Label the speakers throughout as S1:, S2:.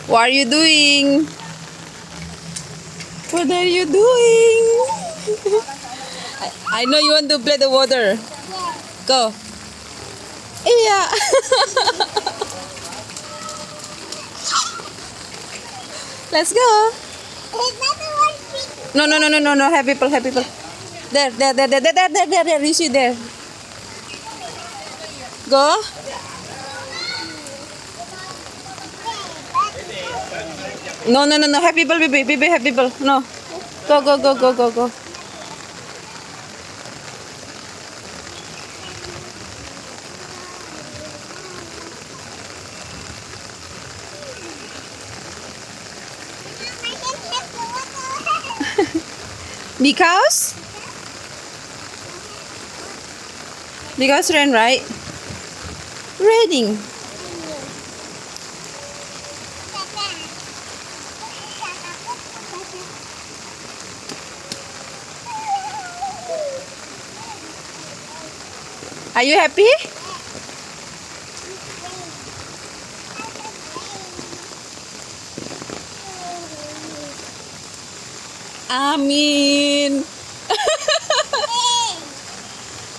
S1: What are you doing? What are you doing? I know you want to play the water. Go. Yeah. Let's go. No, no, no, no, no, no. Have people, have people. There, there, there, there, there, there, there, there, there. You see there. Go. No, no, no, no. Have people, baby, baby, have people. No. Go, go, go, go, go, go. Because? Because rain, right? Raining. Are you happy? Amin.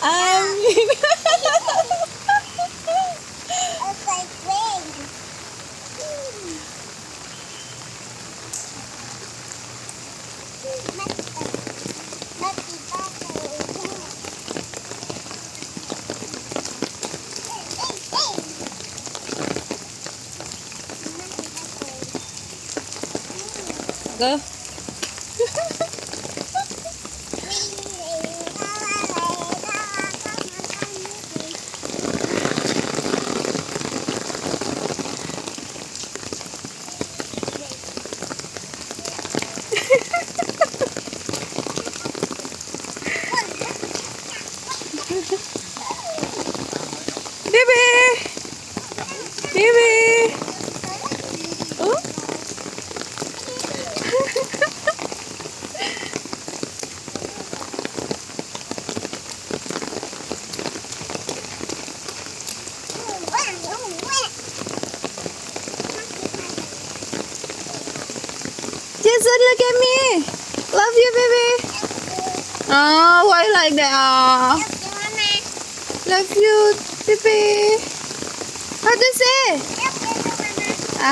S1: Amin. Go. Baby. Baby. Oh. Jason, look at me. Love you, baby. Oh, why you like that? Oh. Love you, baby. How to say?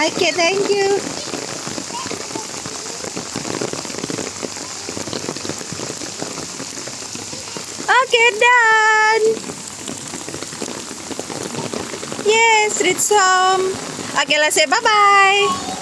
S1: Okay, thank you. Okay, done. Yes, reach home. Okay, let's say bye-bye.